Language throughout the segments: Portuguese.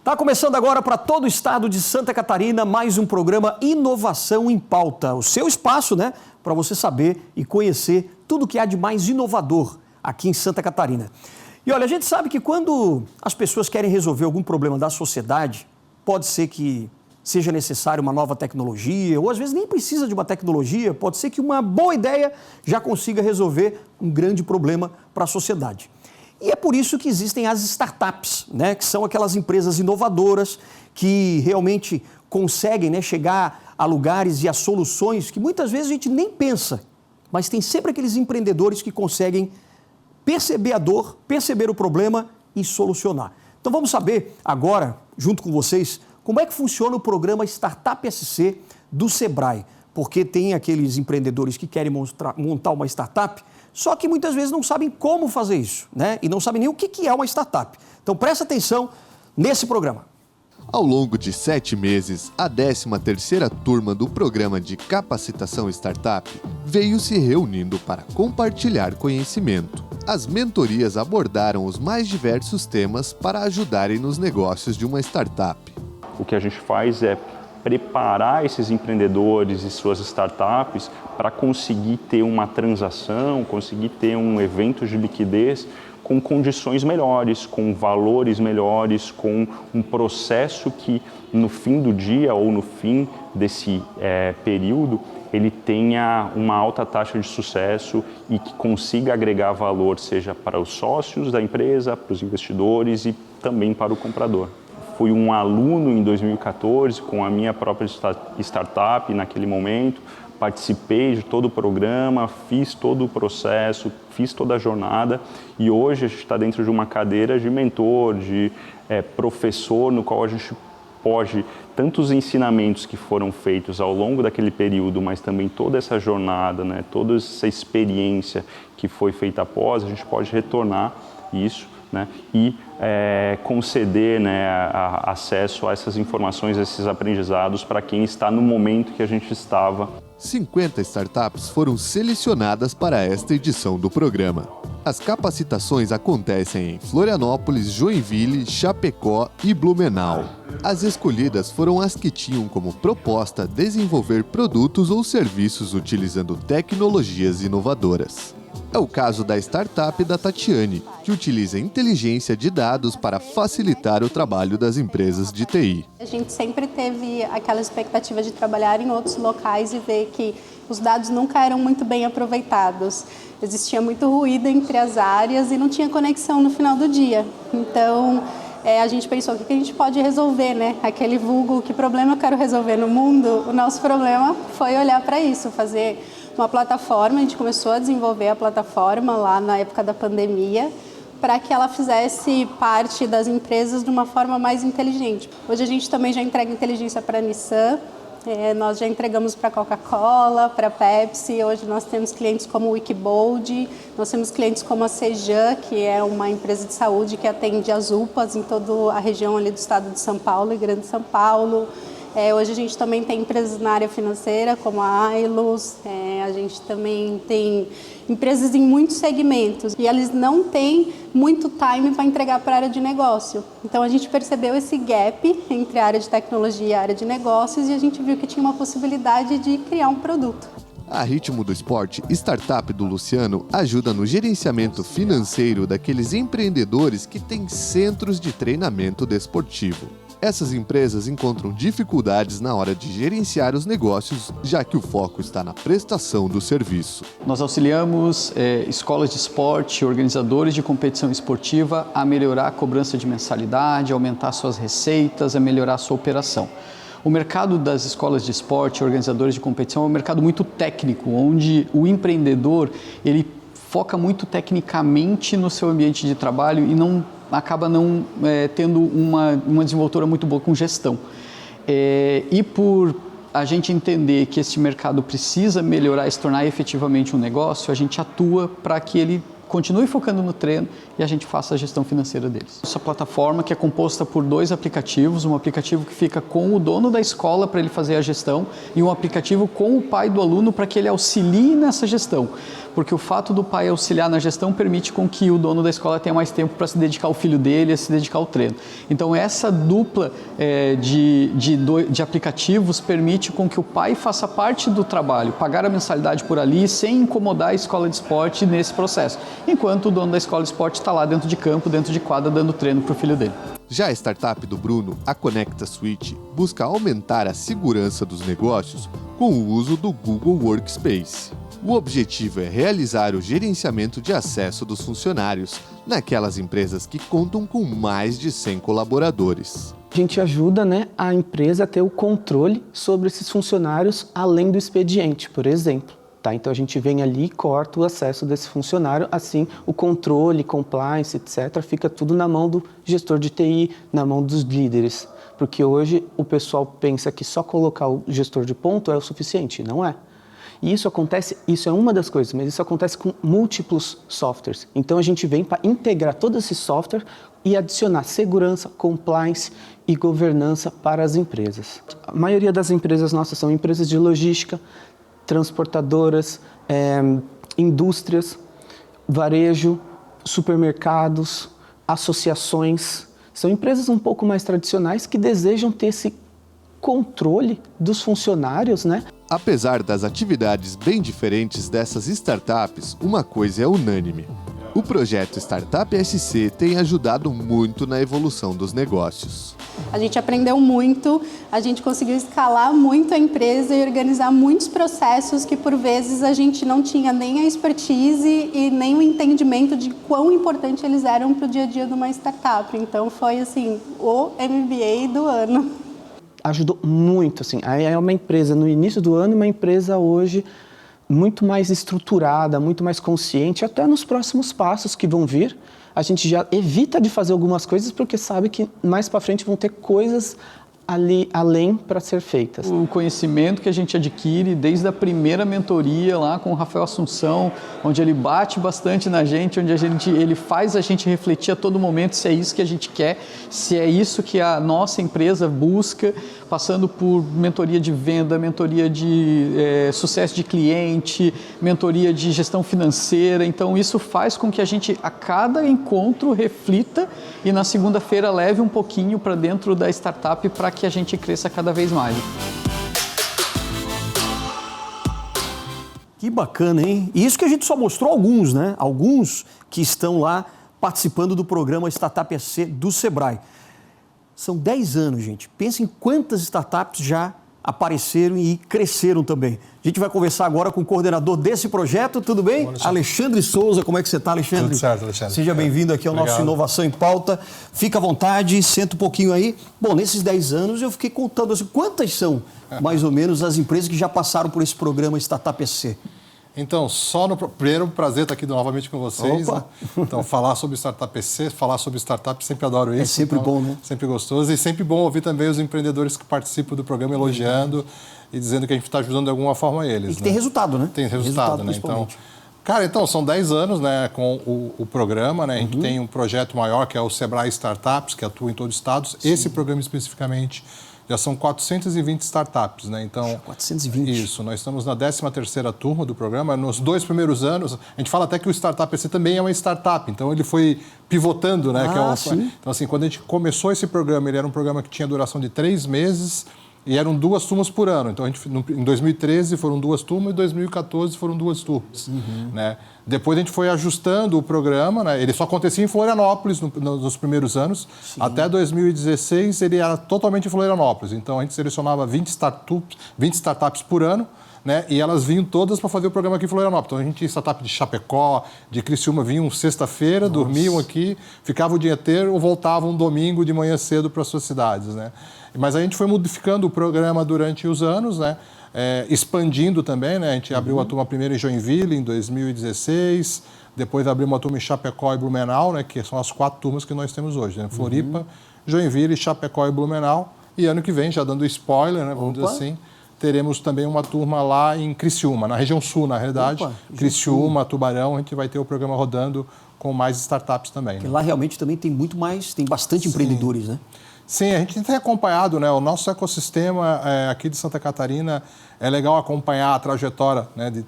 Tá começando agora para todo o estado de Santa Catarina mais um programa Inovação em Pauta. O seu espaço, né, para você saber e conhecer tudo que há de mais inovador aqui em Santa Catarina. E olha, a gente sabe que quando as pessoas querem resolver algum problema da sociedade, pode ser que seja necessário uma nova tecnologia, ou às vezes nem precisa de uma tecnologia, pode ser que uma boa ideia já consiga resolver um grande problema para a sociedade. E é por isso que existem as startups, né, que são aquelas empresas inovadoras que realmente conseguem, né, chegar a lugares e a soluções que muitas vezes a gente nem pensa, mas tem sempre aqueles empreendedores que conseguem perceber a dor, perceber o problema e solucionar. Então vamos saber agora, junto com vocês, como é que funciona o programa Startup SC do Sebrae, porque tem aqueles empreendedores que querem montar uma startup, só que muitas vezes não sabem como fazer isso, né? E não sabem nem o que é uma startup. Então presta atenção nesse programa. Ao longo de 7 meses, a 13ª turma do programa de capacitação startup veio se reunindo para compartilhar conhecimento. As mentorias abordaram os mais diversos temas para ajudarem nos negócios de uma startup. O que a gente faz é preparar esses empreendedores e suas startups para conseguir ter uma transação, conseguir ter um evento de liquidez com condições melhores, com valores melhores, com um processo que no fim do dia ou no fim desse período ele tenha uma alta taxa de sucesso e que consiga agregar valor, seja para os sócios da empresa, para os investidores e também para o comprador. Fui um aluno em 2014 com a minha própria startup naquele momento, participei de todo o programa, fiz todo o processo, fiz toda a jornada e hoje a gente está dentro de uma cadeira de mentor, de professor, no qual a gente pode, tantos ensinamentos que foram feitos ao longo daquele período, mas também toda essa jornada, né, toda essa experiência que foi feita após, a gente pode retornar isso, né, e conceder, né, acesso a essas informações, a esses aprendizados para quem está no momento que a gente estava. 50 startups foram selecionadas para esta edição do programa. As capacitações acontecem em Florianópolis, Joinville, Chapecó e Blumenau. As escolhidas foram as que tinham como proposta desenvolver produtos ou serviços utilizando tecnologias inovadoras. É o caso da startup da Tatiane, que utiliza inteligência de dados para facilitar o trabalho das empresas de TI. A gente sempre teve aquela expectativa de trabalhar em outros locais e ver que os dados nunca eram muito bem aproveitados. Existia muito ruído entre as áreas e não tinha conexão no final do dia. Então, a gente pensou, o que a gente pode resolver, né? Aquele vulgo, que problema eu quero resolver no mundo? O nosso problema foi olhar para isso, fazer uma plataforma. A gente começou a desenvolver a plataforma lá na época da pandemia para que ela fizesse parte das empresas de uma forma mais inteligente. Hoje a gente também já entrega inteligência para a Nissan, nós já entregamos para a Coca-Cola, para a Pepsi. Hoje nós temos clientes como o Wikibold, nós temos clientes como a Sejan, que é uma empresa de saúde que atende as UPAs em toda a região ali do estado de São Paulo e Grande São Paulo. Hoje a gente também tem empresas na área financeira, como a Ailos, a gente também tem empresas em muitos segmentos e eles não têm muito time para entregar para a área de negócio. Então a gente percebeu esse gap entre a área de tecnologia e a área de negócios e a gente viu que tinha uma possibilidade de criar um produto. A Ritmo do Esporte, startup do Luciano, ajuda no gerenciamento financeiro daqueles empreendedores que têm centros de treinamento desportivo. Essas empresas encontram dificuldades na hora de gerenciar os negócios, já que o foco está na prestação do serviço. Nós auxiliamos escolas de esporte, organizadores de competição esportiva a melhorar a cobrança de mensalidade, aumentar suas receitas, a melhorar a sua operação. O mercado das escolas de esporte, organizadores de competição, é um mercado muito técnico, onde o empreendedor ele foca muito tecnicamente no seu ambiente de trabalho e acaba não tendo uma desenvoltura muito boa com gestão. E por a gente entender que esse mercado precisa melhorar e se tornar efetivamente um negócio, a gente atua para que ele continue focando no treino e a gente faça a gestão financeira deles. Essa plataforma que é composta por 2 aplicativos, um aplicativo que fica com o dono da escola para ele fazer a gestão e um aplicativo com o pai do aluno para que ele auxilie nessa gestão. Porque o fato do pai auxiliar na gestão permite com que o dono da escola tenha mais tempo para se dedicar ao filho dele, a se dedicar ao treino. Então essa dupla de aplicativos permite com que o pai faça parte do trabalho, pagar a mensalidade por ali sem incomodar a escola de esporte nesse processo, enquanto o dono da escola de esporte está lá dentro de campo, dentro de quadra, dando treino para o filho dele. Já a startup do Bruno, a Conecta Suite, busca aumentar a segurança dos negócios com o uso do Google Workspace. O objetivo é realizar o gerenciamento de acesso dos funcionários naquelas empresas que contam com mais de 100 colaboradores. A gente ajuda, a empresa a ter o controle sobre esses funcionários além do expediente, por exemplo. Então a gente vem ali e corta o acesso desse funcionário, assim o controle, compliance, etc., fica tudo na mão do gestor de TI, na mão dos líderes. Porque hoje o pessoal pensa que só colocar o gestor de ponto é o suficiente, não é. E isso é uma das coisas, mas isso acontece com múltiplos softwares. Então a gente vem para integrar todo esse software e adicionar segurança, compliance e governança para as empresas. A maioria das empresas nossas são empresas de logística, transportadoras, indústrias, varejo, supermercados, associações. São empresas um pouco mais tradicionais que desejam ter esse controle dos funcionários, Apesar das atividades bem diferentes dessas startups, uma coisa é unânime. O projeto Startup SC tem ajudado muito na evolução dos negócios. A gente aprendeu muito, a gente conseguiu escalar muito a empresa e organizar muitos processos que, por vezes, a gente não tinha nem a expertise e nem o entendimento de quão importante eles eram para o dia a dia de uma startup. Então, foi, o MBA do ano. Ajudou muito, Aí é uma empresa no início do ano, uma empresa hoje muito mais estruturada, muito mais consciente, até nos próximos passos que vão vir. A gente já evita de fazer algumas coisas porque sabe que mais para frente vão ter coisas ali além para ser feitas. O conhecimento que a gente adquire desde a primeira mentoria lá com o Rafael Assunção, onde ele bate bastante na gente, onde ele faz a gente refletir a todo momento se é isso que a gente quer, se é isso que a nossa empresa busca, passando por mentoria de venda, mentoria de sucesso de cliente, mentoria de gestão financeira. Então isso faz com que a gente a cada encontro reflita e na segunda-feira leve um pouquinho para dentro da startup para que a gente cresça cada vez mais. Que bacana, hein? E isso que a gente só mostrou alguns, Alguns que estão lá participando do programa Startup SC do Sebrae. São 10 anos, gente. Pensem quantas startups já apareceram e cresceram também. A gente vai conversar agora com o coordenador desse projeto, tudo bem? Alexandre Souza, como é que você está, Alexandre? Tudo certo, Alexandre. Seja bem-vindo aqui ao nosso Inovação em Pauta. Fica à vontade, senta um pouquinho aí. Bom, nesses 10 anos eu fiquei contando quantas são, mais ou menos, as empresas que já passaram por esse programa Startup SC. Então, primeiro prazer estar aqui novamente com vocês. Né? Então, falar sobre Startup SC, falar sobre startup, sempre adoro isso. É sempre bom, né? Sempre gostoso. E sempre bom ouvir também os empreendedores que participam do programa elogiando e dizendo que a gente está ajudando de alguma forma eles. E que tem resultado, né? Tem resultado, né? Então, são 10 anos com o programa, né? A gente tem um projeto maior que é o Sebrae Startups, que atua em todos os estados. Sim. Esse programa especificamente já são 420 startups, né? Então, 420. Isso, nós estamos na 13ª turma do programa. Nos 2 primeiros anos, a gente fala até que o Startup SC também é uma startup, então ele foi pivotando, né? Então, quando a gente começou esse programa, ele era um programa que tinha duração de 3 meses e eram 2 turmas por ano. Então, em 2013 foram 2 turmas e em 2014 foram 2 turmas, né? Depois a gente foi ajustando o programa, né? Ele só acontecia em Florianópolis nos primeiros anos. Sim. Até 2016 ele era totalmente em Florianópolis. Então a gente selecionava 20 startups por ano, né? E elas vinham todas para fazer o programa aqui em Florianópolis. Então a gente tinha startup de Chapecó, de Criciúma, vinham sexta-feira, dormiam aqui, ficavam o dia inteiro ou voltavam domingo de manhã cedo para as suas cidades, né? Mas a gente foi modificando o programa durante os anos, né? Expandindo também, né? A gente abriu uma turma primeiro em Joinville, em 2016, depois abriu uma turma em Chapecó e Blumenau, né? Que são as 4 turmas que nós temos hoje, né? Floripa, Joinville, Chapecó e Blumenau. E ano que vem, já dando spoiler, né? Vamos dizer assim, teremos também uma turma lá em Criciúma, na região sul, na realidade. Criciúma, Tubarão, a gente vai ter o programa rodando com mais startups também. Porque lá realmente também tem bastante empreendedores, né? Sim, a gente tem acompanhado, né? O nosso ecossistema aqui de Santa Catarina, é legal acompanhar a trajetória, né,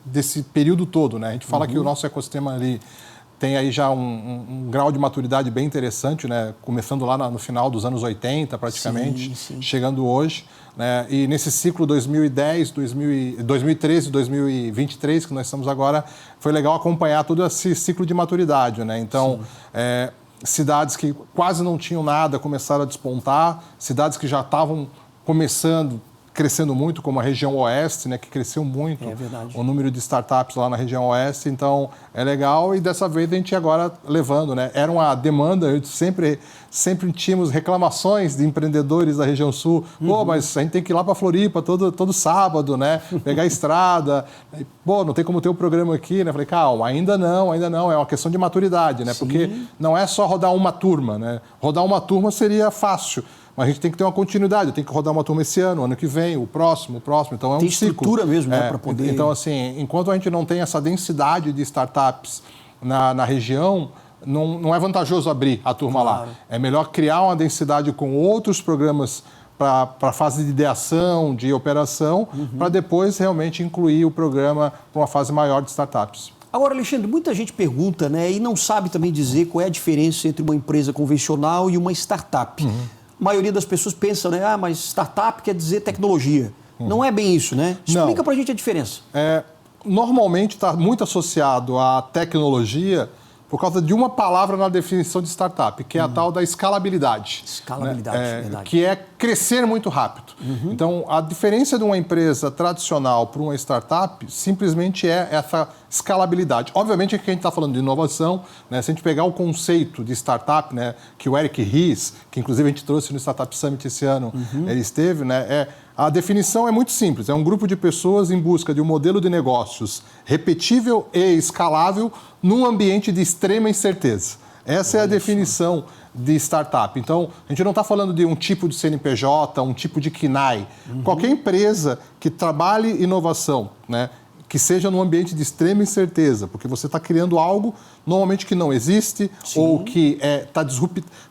desse período todo, né? A gente fala que o nosso ecossistema ali tem aí já um grau de maturidade bem interessante, né? Começando lá no final dos anos 80, praticamente, chegando hoje. Né? E nesse ciclo 2010, 2013, 2023, que nós estamos agora, foi legal acompanhar todo esse ciclo de maturidade, né? Então, cidades que quase não tinham nada começaram a despontar, cidades que já estavam crescendo muito, como a região oeste, né, que cresceu muito o número de startups lá na região oeste. Então, é legal e dessa vez a gente agora levando, né? Era uma demanda, sempre tínhamos reclamações de empreendedores da região sul. Pô, mas a gente tem que ir lá para Floripa todo sábado, né? Pegar a estrada. Pô, não tem como ter o programa aqui, né? Falei, calma, ainda não. É uma questão de maturidade, né? Porque não é só rodar uma turma, né? Rodar uma turma seria fácil. Mas a gente tem que ter uma continuidade, tem que rodar uma turma esse ano que vem, o próximo. Então é um ciclo. Tem estrutura mesmo, né, para poder... Então, assim, enquanto a gente não tem essa densidade de startups na região, não é vantajoso abrir a turma lá. É melhor criar uma densidade com outros programas para a fase de ideação, de operação, para depois realmente incluir o programa para uma fase maior de startups. Agora, Alexandre, muita gente pergunta, né, e não sabe também dizer qual é a diferença entre uma empresa convencional e uma startup. A maioria das pessoas pensa, né? Mas startup quer dizer tecnologia. Não é bem isso, né? Explica pra gente a diferença. Normalmente está muito associado à tecnologia por causa de uma palavra na definição de startup, que é a tal da escalabilidade. Escalabilidade, verdade. Que é crescer muito rápido. Então, a diferença de uma empresa tradicional para uma startup simplesmente é essa escalabilidade. Obviamente, aqui a gente está falando de inovação, né? Se a gente pegar o conceito de startup, né, que o Eric Ries, que inclusive a gente trouxe no Startup Summit esse ano, ele esteve, né, a definição é muito simples, é um grupo de pessoas em busca de um modelo de negócios repetível e escalável num ambiente de extrema incerteza. Essa é a definição de startup. Então, a gente não está falando de um tipo de CNPJ, um tipo de KNAI. Qualquer empresa que trabalhe inovação, né, que seja num ambiente de extrema incerteza, porque você está criando algo normalmente que não existe ou que está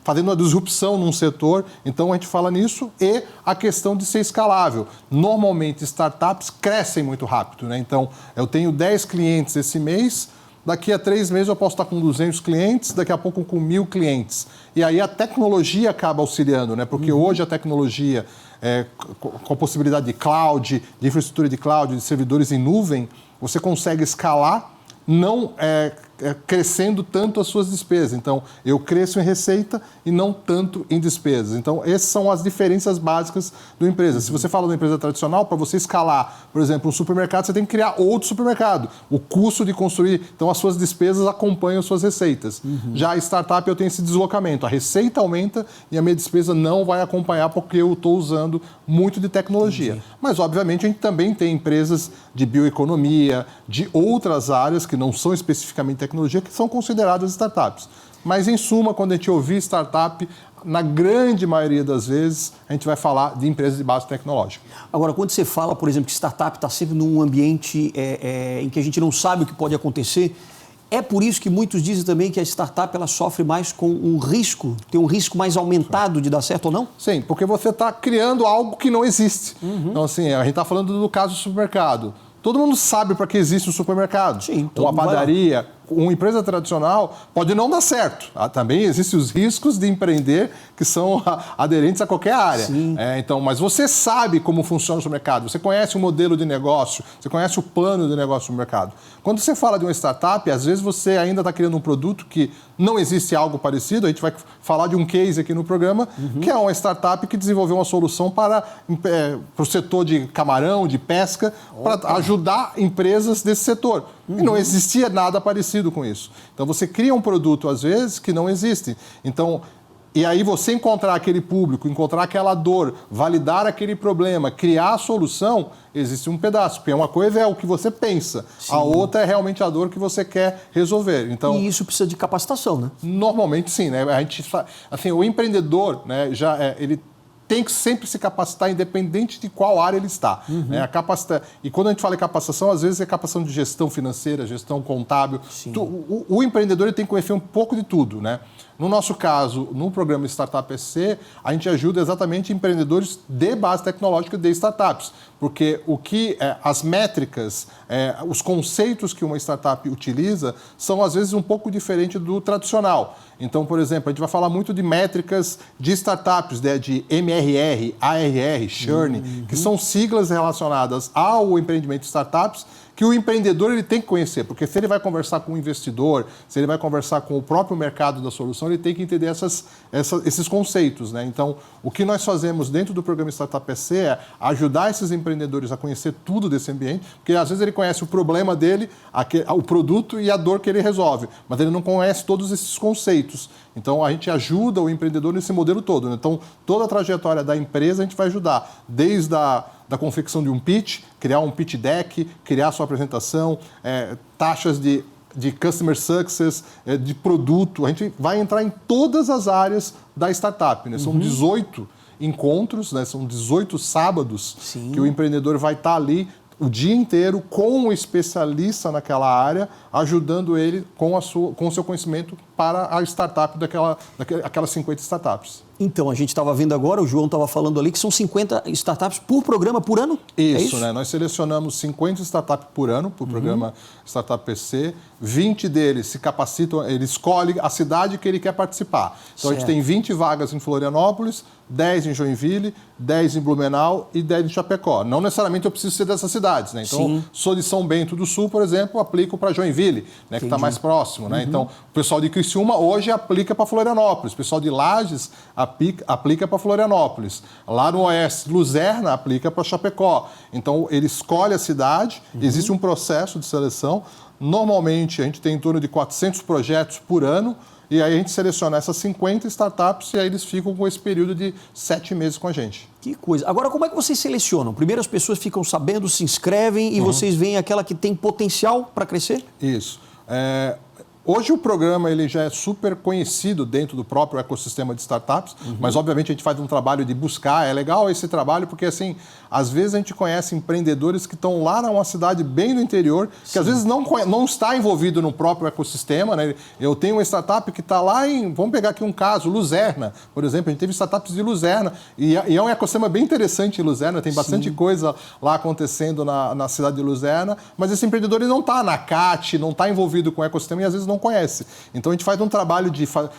fazendo uma disrupção num setor. Então, a gente fala nisso e a questão de ser escalável. Normalmente, startups crescem muito rápido, né? Então, eu tenho 10 clientes esse mês, daqui a 3 meses eu posso estar com 200 clientes, daqui a pouco com 1.000 clientes. E aí a tecnologia acaba auxiliando, né? Porque hoje a tecnologia, com a possibilidade de cloud, de infraestrutura de cloud, de servidores em nuvem, você consegue escalar, não crescendo tanto as suas despesas. Então, eu cresço em receita e não tanto em despesas. Então, essas são as diferenças básicas de uma empresa. Se você fala de uma empresa tradicional, para você escalar, por exemplo, um supermercado, você tem que criar outro supermercado. O custo de construir, então as suas despesas acompanham as suas receitas. Já a startup, eu tenho esse deslocamento. A receita aumenta e a minha despesa não vai acompanhar porque eu estou usando muito de tecnologia. Mas, obviamente, a gente também tem empresas de bioeconomia, de outras áreas que não são especificamente tecnologia, que são consideradas startups. Mas, em suma, quando a gente ouvir startup, na grande maioria das vezes, a gente vai falar de empresas de base tecnológica. Agora, quando você fala, por exemplo, que startup está sempre num ambiente em que a gente não sabe o que pode acontecer, é por isso que muitos dizem também que a startup ela sofre mais com um risco, tem um risco mais aumentado de dar certo ou não? Sim, porque você está criando algo que não existe. Então, assim, a gente está falando do caso do supermercado. Todo mundo sabe para que existe um supermercado. Sim, uma padaria, uma empresa tradicional pode não dar certo. Também existem os riscos de empreender que são aderentes a qualquer área. Então, mas você sabe como funciona o supermercado, você conhece o modelo de negócio, você conhece o plano de negócio do mercado. Quando você fala de uma startup, às vezes você ainda está criando um produto que não existe algo parecido. A gente vai falar de um case aqui no programa, que é uma startup que desenvolveu uma solução para o setor de camarão, de pesca, para ajudar empresas desse setor. E não existia nada parecido com isso. Então, você cria um produto, às vezes, que não existe. Então, e aí você encontrar aquele público, encontrar aquela dor, validar aquele problema, criar a solução, existe um pedaço. Porque uma coisa é o que você pensa, a outra é realmente a dor que você quer resolver. Então, e isso precisa de capacitação, né? Normalmente, sim, né? A gente, assim, o empreendedor, né, ele tem que sempre se capacitar, independente de qual área ele está. Né? E quando a gente fala em capacitação, às vezes é capacitação de gestão financeira, gestão contábil. O empreendedor ele tem que conhecer um pouco de tudo. Né? No nosso caso, no programa Startup SC, a gente ajuda exatamente empreendedores de base tecnológica de startups. Porque as métricas, os conceitos que uma startup utiliza são, às vezes, um pouco diferentes do tradicional. Então, por exemplo, a gente vai falar muito de métricas de startups, né, de MRR, ARR, Churn, que são siglas relacionadas ao empreendimento de startups, que o empreendedor ele tem que conhecer, porque se ele vai conversar com o investidor, se ele vai conversar com o próprio mercado da solução, ele tem que entender esses conceitos. Né? Então, o que nós fazemos dentro do programa Startup SC é ajudar esses empreendedores a conhecer tudo desse ambiente, porque às vezes ele conhece o problema dele, o produto e a dor que ele resolve, mas ele não conhece todos esses conceitos. Então, a gente ajuda o empreendedor nesse modelo todo. Né? Então, toda a trajetória da empresa a gente vai ajudar, desde da confecção de um pitch, criar um pitch deck, criar sua apresentação, taxas de customer success, de produto. A gente vai entrar em todas as áreas da startup. Né? São 18 encontros, né? São 18 sábados que o empreendedor vai estar ali o dia inteiro com um especialista naquela área, ajudando ele com o seu conhecimento para a startup daquelas 50 startups. Então, a gente estava vendo agora, o João estava falando ali, que são 50 startups por programa, por ano? Isso, né? Nós selecionamos 50 startups por ano, para o programa Startup SC. 20 deles se capacitam, ele escolhe a cidade que ele quer participar. Então, a gente tem 20 vagas em Florianópolis, 10 em Joinville, 10 em Blumenau e 10 em Chapecó. Não necessariamente eu preciso ser dessas cidades, né? Então, sou de São Bento do Sul, por exemplo, aplico para Joinville, né? Que está mais próximo, né? Então, o pessoal de Criciúma hoje aplica para Florianópolis, o pessoal de Lages aplica para Florianópolis. Lá no Oeste, Luzerna aplica para Chapecó. Então, ele escolhe a cidade, existe um processo de seleção. Normalmente, a gente tem em torno de 400 projetos por ano, e aí a gente seleciona essas 50 startups e aí eles ficam com esse período de 7 meses com a gente. Que coisa. Agora, como é que vocês selecionam? Primeiro as pessoas ficam sabendo, se inscrevem e vocês veem aquela que tem potencial para crescer? Isso. Hoje o programa ele já é super conhecido dentro do próprio ecossistema de startups, mas obviamente a gente faz um trabalho de buscar. É legal esse trabalho porque, assim, às vezes a gente conhece empreendedores que estão lá numa cidade bem no interior, que às vezes não está envolvido no próprio ecossistema. Né? Eu tenho uma startup que está lá vamos pegar aqui um caso, Luzerna, por exemplo. A gente teve startups de Luzerna e é um ecossistema bem interessante em Luzerna, tem bastante coisa lá acontecendo na cidade de Luzerna, mas esse empreendedor ele não está na CAT, não está envolvido com o ecossistema e às vezes não conhece. Então a gente faz um trabalho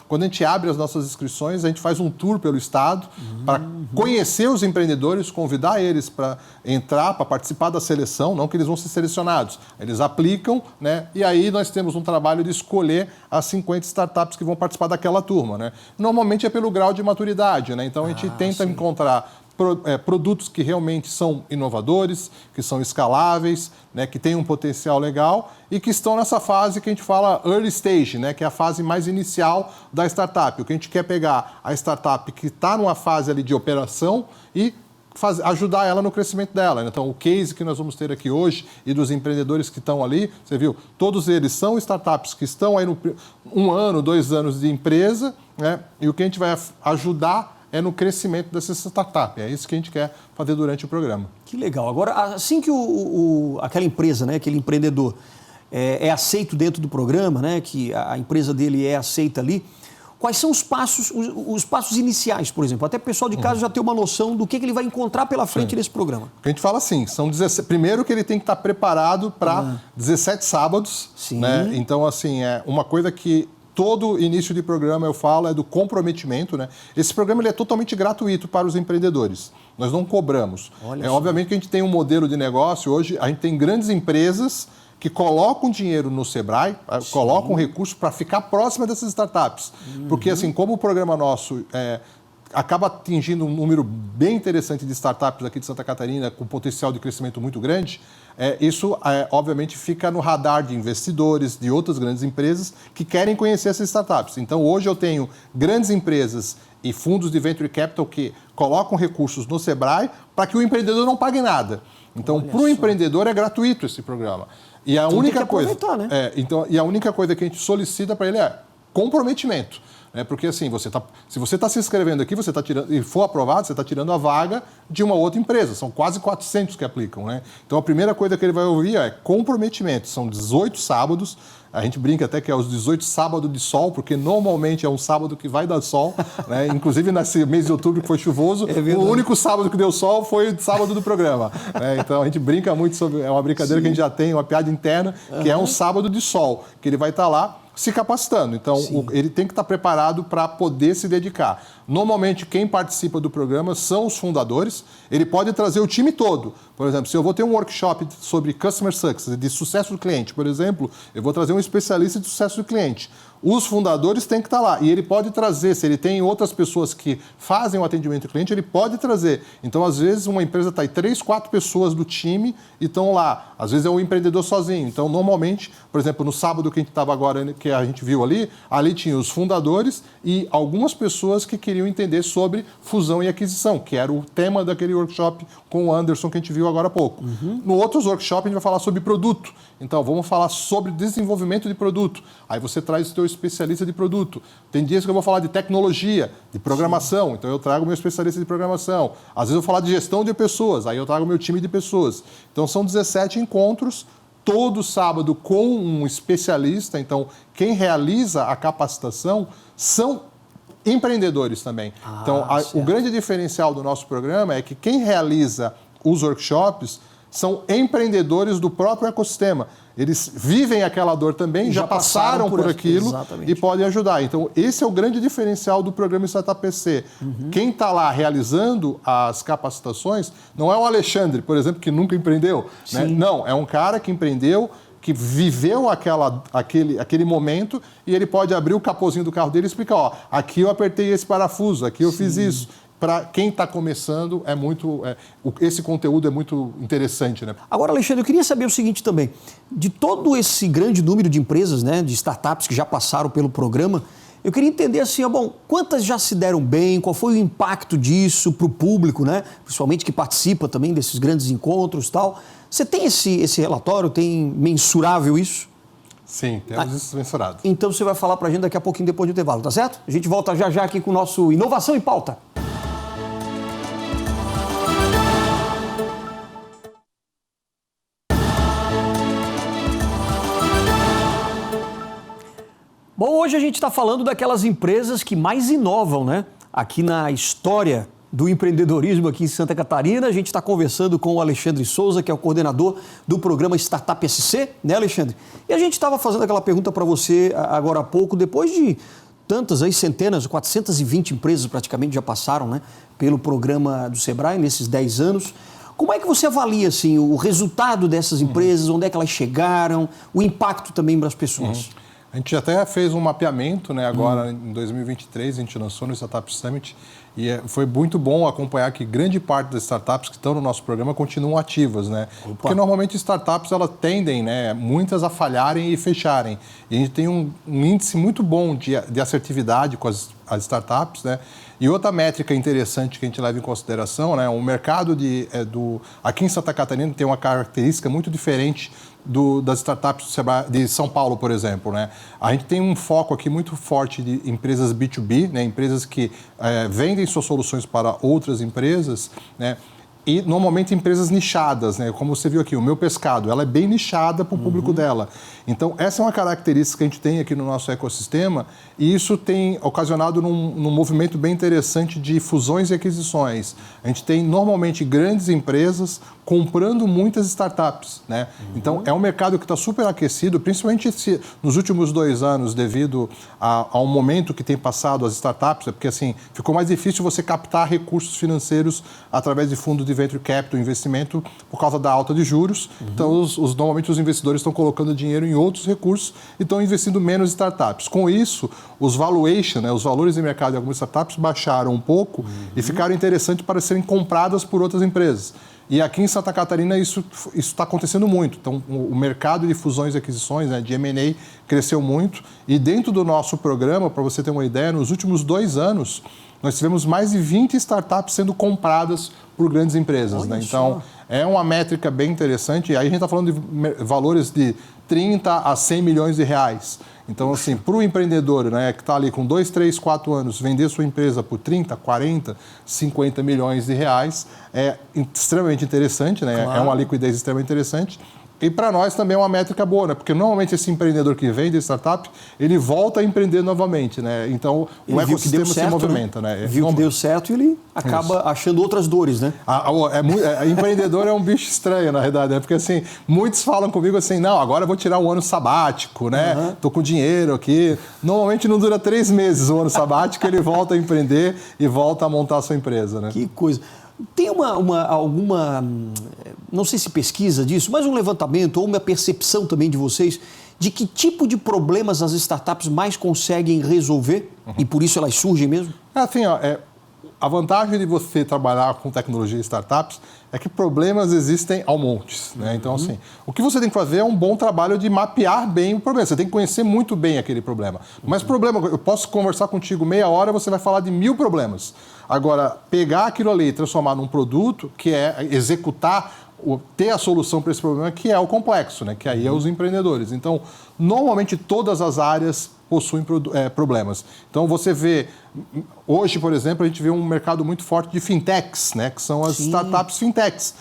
quando a gente abre as nossas inscrições, a gente faz um tour pelo estado para conhecer os empreendedores, convidar eles para entrar, para participar da seleção, não que eles vão ser selecionados, eles aplicam, né? E aí nós temos um trabalho de escolher as 50 startups que vão participar daquela turma, né? Normalmente é pelo grau de maturidade, né? Então a gente tenta encontrar produtos que realmente são inovadores, que são escaláveis, né, que têm um potencial legal e que estão nessa fase que a gente fala early stage, né, que é a fase mais inicial da startup. O que a gente quer é pegar a startup que está numa fase ali de operação e ajudar ela no crescimento dela. Então, o case que nós vamos ter aqui hoje e dos empreendedores que estão ali, você viu, todos eles são startups que estão aí no 1 ano, 2 anos de empresa, né, e o que a gente vai ajudar é no crescimento dessa startup. É isso que a gente quer fazer durante o programa. Que legal. Agora, assim que aquela empresa, né, aquele empreendedor é aceito dentro do programa, né, que a empresa dele é aceita ali, quais são os passos iniciais, por exemplo? Até o pessoal de casa já tem uma noção do que ele vai encontrar pela frente nesse programa. A gente fala assim, primeiro que ele tem que estar preparado para 17 sábados. Né? Então, assim, é uma coisa que todo início de programa eu falo é do comprometimento, né? Esse programa ele é totalmente gratuito para os empreendedores. Nós não cobramos. Obviamente que a gente tem um modelo de negócio hoje, a gente tem grandes empresas que colocam dinheiro no Sebrae, colocam recursos para ficar próxima dessas startups. Porque, assim, como o programa nosso acaba atingindo um número bem interessante de startups aqui de Santa Catarina, com potencial de crescimento muito grande, isso, obviamente, fica no radar de investidores, de outras grandes empresas que querem conhecer essas startups. Então, hoje eu tenho grandes empresas e fundos de venture capital que colocam recursos no Sebrae para que o empreendedor não pague nada. Então, para o empreendedor é gratuito esse programa. E a única coisa, né? e a única coisa que a gente solicita para ele comprometimento. Porque assim, se você está se inscrevendo aqui, você está tirando, e for aprovado, você está tirando a vaga de uma outra empresa. São quase 400 que aplicam. Então a primeira coisa que ele vai ouvir é comprometimento. São 18 sábados. A gente brinca até que é os 18 sábados de sol, porque normalmente é um sábado que vai dar sol. Inclusive nesse mês de outubro que foi chuvoso, o único sábado que deu sol foi o sábado do programa. Então a gente brinca muito sobre, é uma brincadeira que a gente já tem, uma piada interna, que é um sábado de sol, que ele vai estar lá se capacitando. Então, ele tem que estar preparado para poder se dedicar. Normalmente, quem participa do programa são os fundadores. Ele pode trazer o time todo. Por exemplo, se eu vou ter um workshop sobre Customer Success, de sucesso do cliente, por exemplo, eu vou trazer um especialista de sucesso do cliente. Os fundadores têm que estar lá. E ele pode trazer, se ele tem outras pessoas que fazem o atendimento ao cliente, ele pode trazer. Então, às vezes, uma empresa está aí 3, 4 pessoas do time e estão lá. Às vezes é o empreendedor sozinho. Então, normalmente, por exemplo, no sábado que a gente estava agora, que a gente viu ali tinha os fundadores e algumas pessoas que queriam entender sobre fusão e aquisição, que era o tema daquele workshop com o Anderson que a gente viu agora há pouco. No outros workshop, a gente vai falar sobre produto. Então, vamos falar sobre desenvolvimento de produto. Aí você traz o seu especialista de produto. Tem dias que eu vou falar de tecnologia, de programação. Então, eu trago o meu especialista de programação. Às vezes, eu vou falar de gestão de pessoas. Aí, eu trago o meu time de pessoas. Então, são 17 encontros, todo sábado com um especialista. Então, quem realiza a capacitação são empreendedores também. Então, o grande diferencial do nosso programa é que quem realiza os workshops são empreendedores do próprio ecossistema. Eles vivem aquela dor também, já passaram por aquilo e podem ajudar. Então, esse é o grande diferencial do programa Startup PC. Quem está lá realizando as capacitações não é o Alexandre, por exemplo, que nunca empreendeu. Não, é um cara que empreendeu, que viveu aquele momento e ele pode abrir o capozinho do carro dele e explicar, aqui eu apertei esse parafuso, aqui eu fiz isso. Para quem está começando, esse conteúdo é muito interessante. Agora, Alexandre, eu queria saber o seguinte também. De todo esse grande número de empresas, de startups que já passaram pelo programa, eu queria entender assim, quantas já se deram bem, qual foi o impacto disso para o público, principalmente que participa também desses grandes encontros e tal. Você tem esse relatório, tem mensurável isso? Sim, temos isso mensurado. Então você vai falar para a gente daqui a pouquinho depois do intervalo, tá certo? A gente volta já aqui com o nosso Inovação em Pauta. Bom, hoje a gente está falando daquelas empresas que mais inovam, aqui na história do empreendedorismo aqui em Santa Catarina. A gente está conversando com o Alexandre Souza, que é o coordenador do programa Startup SC, Alexandre? E a gente estava fazendo aquela pergunta para você agora há pouco, depois de tantas aí, centenas, 420 empresas praticamente já passaram, pelo programa do Sebrae nesses 10 anos. Como é que você avalia assim, o resultado dessas empresas, onde é que elas chegaram, o impacto também para as pessoas? A gente até fez um mapeamento, agora em 2023, a gente lançou no Startup Summit e foi muito bom acompanhar que grande parte das startups que estão no nosso programa continuam ativas, Porque normalmente startups elas tendem, muitas a falharem e fecharem. E a gente tem um índice muito bom de assertividade com as startups, E outra métrica interessante que a gente leva em consideração, o mercado aqui em Santa Catarina tem uma característica muito diferente das startups de São Paulo, por exemplo. A gente tem um foco aqui muito forte de empresas B2B, empresas que vendem suas soluções para outras empresas, e normalmente empresas nichadas, como você viu aqui, o Meu Pescado, ela é bem nichada para o público dela. Então, essa é uma característica que a gente tem aqui no nosso ecossistema e isso tem ocasionado num movimento bem interessante de fusões e aquisições. A gente tem, normalmente, grandes empresas comprando muitas startups, Então, é um mercado que está super aquecido, principalmente nos últimos 2 anos, devido ao momento que tem passado as startups, porque, assim, ficou mais difícil você captar recursos financeiros através de fundos de venture capital, investimento, por causa da alta de juros. Então, normalmente, os investidores estão colocando dinheiro em outros recursos e estão investindo menos em startups. Com isso, os valuation, os valores de mercado de algumas startups baixaram um pouco e ficaram interessantes para serem compradas por outras empresas. E aqui em Santa Catarina isso está acontecendo muito. Então, o mercado de fusões e aquisições, de M&A, cresceu muito. E dentro do nosso programa, para você ter uma ideia, nos últimos 2 anos, nós tivemos mais de 20 startups sendo compradas por grandes empresas. Então, é uma métrica bem interessante. E aí a gente está falando de valores de 30 a 100 milhões de reais. Então, assim, para o empreendedor, né, que está ali com 2, 3, 4 anos, vender sua empresa por 30, 40, 50 milhões de reais é extremamente interessante, né? Claro. É uma liquidez extremamente interessante. E para nós também é uma métrica boa, né? Porque normalmente esse empreendedor que vende startup, ele volta a empreender novamente, né? Então o ecossistema se movimenta, né? Viu que deu certo e ele acaba achando outras dores, né? Empreendedor é um bicho estranho, na verdade, né? Porque assim, muitos falam comigo assim, não, agora eu vou tirar um ano sabático, né? Tô com dinheiro aqui. Normalmente não dura 3 meses o ano sabático, ele volta a empreender e volta a montar a sua empresa, né? Que coisa. Tem alguma, não sei se pesquisa disso, mas um levantamento ou uma percepção também de vocês de que tipo de problemas as startups mais conseguem resolver e por isso elas surgem mesmo? Assim, a vantagem de você trabalhar com tecnologia e startups é que problemas existem ao montes, né? Então, assim, o que você tem que fazer é um bom trabalho de mapear bem o problema. Você tem que conhecer muito bem aquele problema. Mas problema, eu posso conversar contigo meia hora, você vai falar de 1000 problemas. Agora, pegar aquilo ali e transformar num produto, que é executar, ter a solução para esse problema, que é o complexo, né? Que aí é os empreendedores. Então, normalmente todas as áreas possuem problemas. Então, você vê, hoje, por exemplo, a gente vê um mercado muito forte de fintechs, né? Que são as startups fintechs.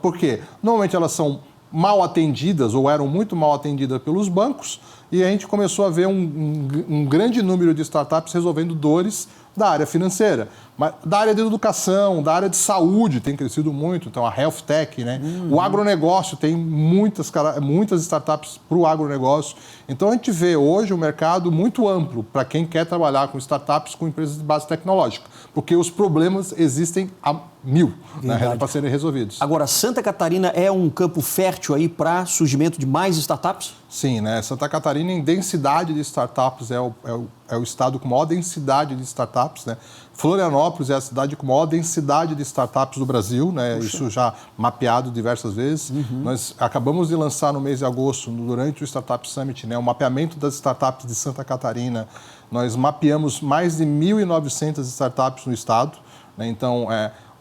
Por quê? Normalmente elas são mal atendidas ou eram muito mal atendidas pelos bancos e a gente começou a ver um grande número de startups resolvendo dores da área financeira, mas da área de educação, da área de saúde tem crescido muito, então a health tech, né? O agronegócio tem muitas startups para o agronegócio. Então a gente vê hoje um mercado muito amplo para quem quer trabalhar com startups, com empresas de base tecnológica, porque os problemas existem a 1000, né, para serem resolvidos. Agora, Santa Catarina é um campo fértil aí para surgimento de mais startups? Sim, né? Santa Catarina, em densidade de startups, é o estado com maior densidade de startups, né? Florianópolis é a cidade com maior densidade de startups do Brasil, né? Isso já mapeado diversas vezes. Nós acabamos de lançar no mês de agosto, durante o Startup Summit, né, o mapeamento das startups de Santa Catarina. Nós mapeamos mais de 1.900 startups no estado, né? Então,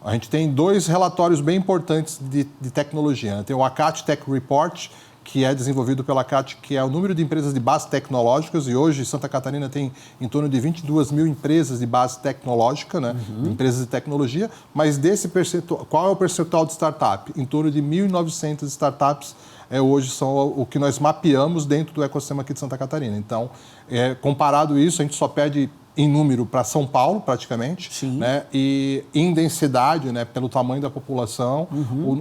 a gente tem 2 relatórios bem importantes de tecnologia, né? Tem o ACAT Tech Report, que é desenvolvido pela CAT, que é o número de empresas de base tecnológicas, e hoje Santa Catarina tem em torno de 22 mil empresas de base tecnológica, né? Empresas de tecnologia, mas desse percentual, qual é o percentual de startup? Em torno de 1.900 startups hoje são o que nós mapeamos dentro do ecossistema aqui de Santa Catarina. Então, comparado isso, a gente só perde em número para São Paulo, praticamente, né? E em densidade, né, pelo tamanho da população,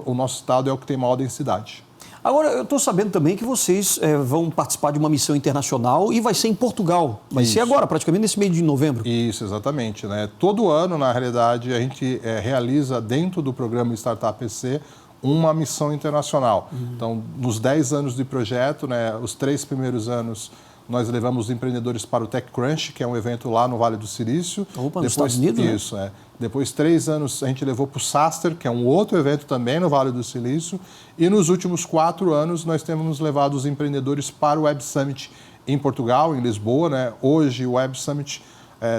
o nosso estado é o que tem maior densidade. Agora, eu estou sabendo também que vocês vão participar de uma missão internacional e vai ser em Portugal. Vai ser agora, praticamente nesse mês de novembro. Isso, exatamente, né? Todo ano, na realidade, a gente realiza dentro do programa Startup EC uma missão internacional. Então, nos 10 anos de projeto, né, os 3 primeiros anos, nós levamos os empreendedores para o TechCrunch, que é um evento lá no Vale do Silício. Opa, nos Estados Unidos, isso, né? Depois, 3 anos, a gente levou para o SaaStr, que é um outro evento também no Vale do Silício. E nos últimos 4 anos, nós temos levado os empreendedores para o Web Summit em Portugal, em Lisboa, né? Hoje, o Web Summit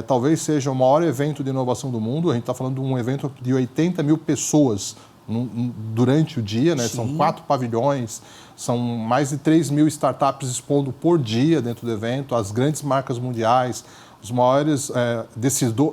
talvez seja o maior evento de inovação do mundo. A gente está falando de um evento de 80 mil pessoas durante o dia, né? São 4 pavilhões, são mais de 3 mil startups expondo por dia dentro do evento, as grandes marcas mundiais, os maiores